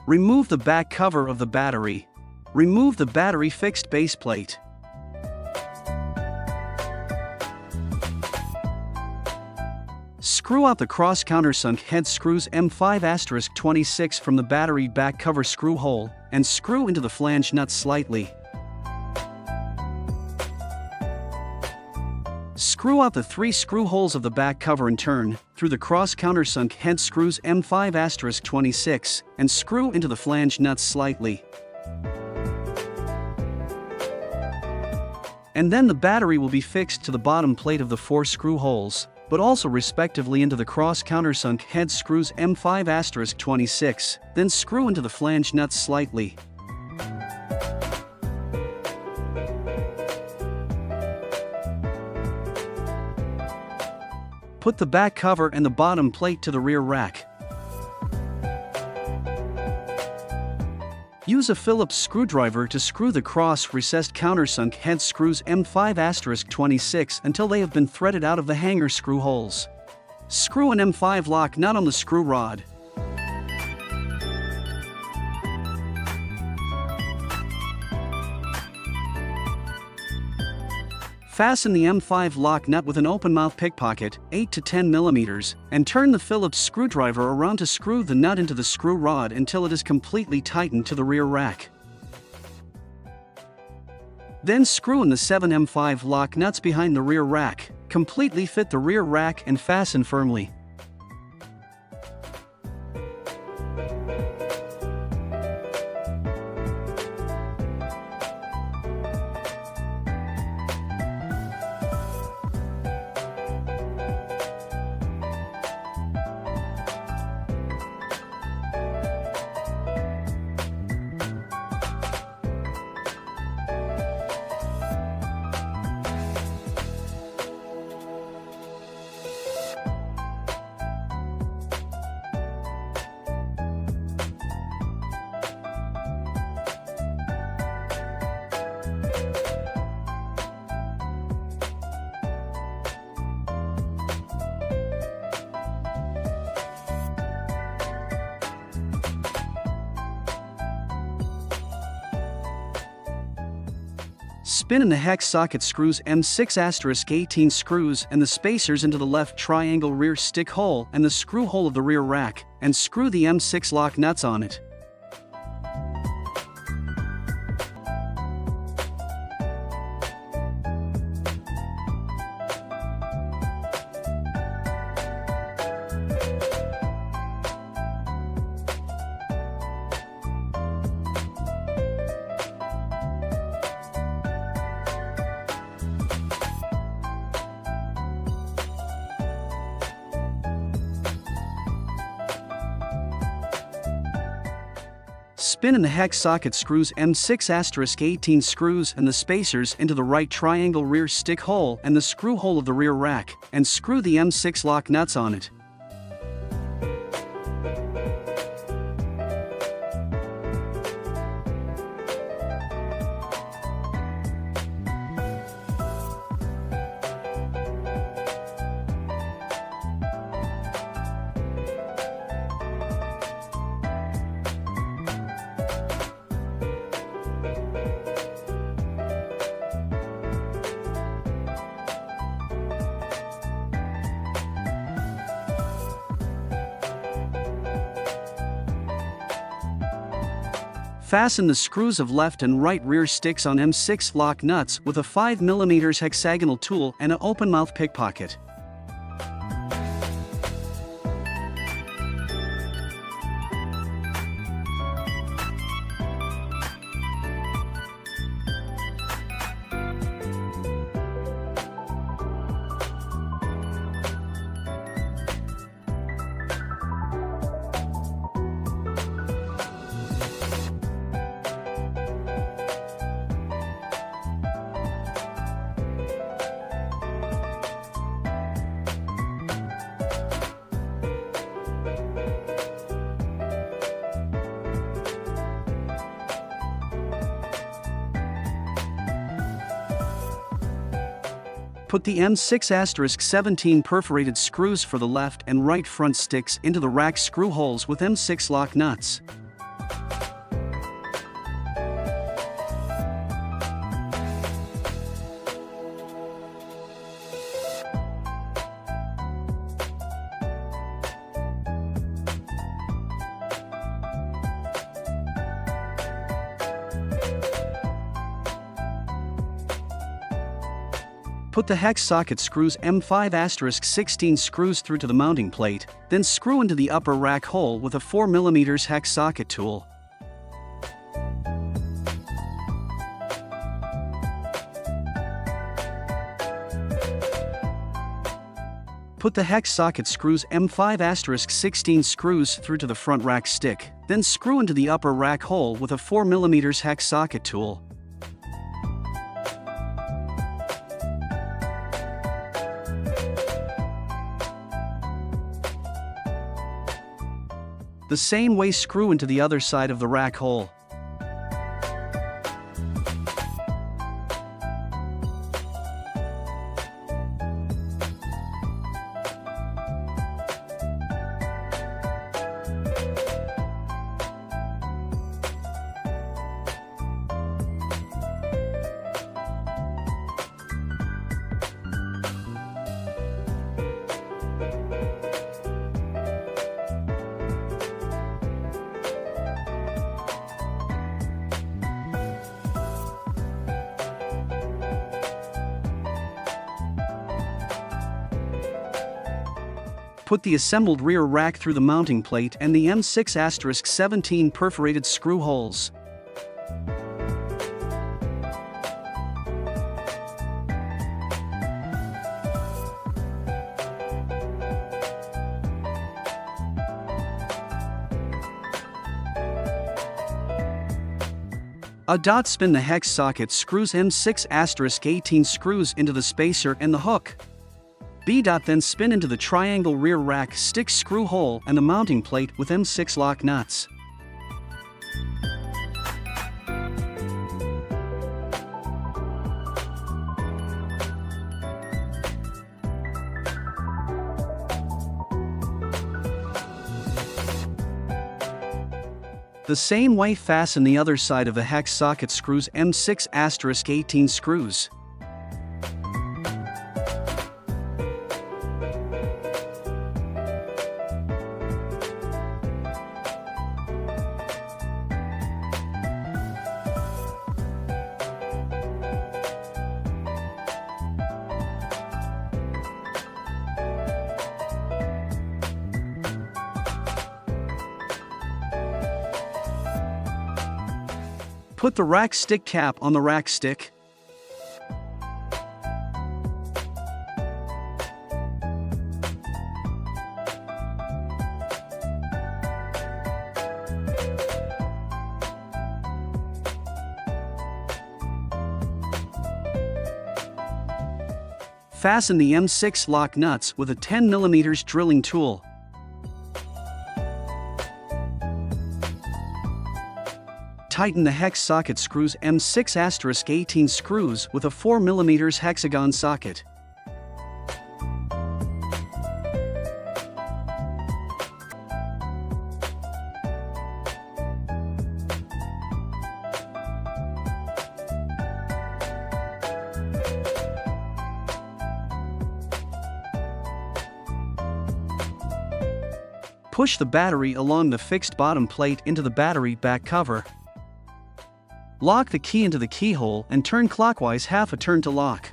Remove the back cover of the battery. Remove the battery fixed base plate. Screw out the cross countersunk head screws M5*26 from the battery back cover screw hole, and screw into the flange nuts slightly. Screw out the 3 screw holes of the back cover and turn through the cross countersunk head screws M5*26 and screw into the flange nuts slightly. And then the battery will be fixed to the bottom plate of the 4 screw holes, but also respectively into the cross countersunk head screws M5*26, then screw into the flange nuts slightly. Put the back cover and the bottom plate to the rear rack. Use a Phillips screwdriver to screw the cross-recessed countersunk head screws M5*26 until they have been threaded out of the hanger screw holes. Screw an M5 lock nut on the screw rod. Fasten the M5 lock nut with an open-mouth pickpocket, 8 to 10 mm, and turn the Phillips screwdriver around to screw the nut into the screw rod until it is completely tightened to the rear rack. Then screw in the 7 M5 lock nuts behind the rear rack, completely fit the rear rack and fasten firmly. Spin in the hex socket screws M6*18 screws and the spacers into the left triangle rear stick hole and the screw hole of the rear rack, and screw the M6 lock nuts on it. Spin in the hex socket screws M6*18 screws and the spacers into the right triangle rear stick hole and the screw hole of the rear rack, and screw the M6 lock nuts on it. Fasten the screws of left and right rear sticks on M6 lock nuts with a 5 mm hexagonal tool and an open-mouth pickpocket. Put the M6*17 perforated screws for the left and right front sticks into the rack screw holes with M6 lock nuts. Put the hex socket screws M5*16 screws through to the mounting plate, then screw into the upper rack hole with a 4mm hex socket tool. Put the hex socket screws M5*16 screws through to the front rack stick, then screw into the upper rack hole with a 4mm hex socket tool. The same way screw into the other side of the rack hole. Put the assembled rear rack through the mounting plate and the M6*17 perforated screw holes. Spin the hex socket screws M6*18 screws into the spacer and the hook. Then spin into the triangle rear rack stick screw hole and the mounting plate with M6 lock nuts. The same way fasten the other side of the hex socket screws M6*18 screws. Put the rack stick cap on the rack stick. Fasten the M6 lock nuts with a 10mm drilling tool. Tighten the hex socket screws M6*18 screws with a 4mm hexagon socket. Push the battery along the fixed bottom plate into the battery back cover. Lock the key into the keyhole and turn clockwise half a turn to lock.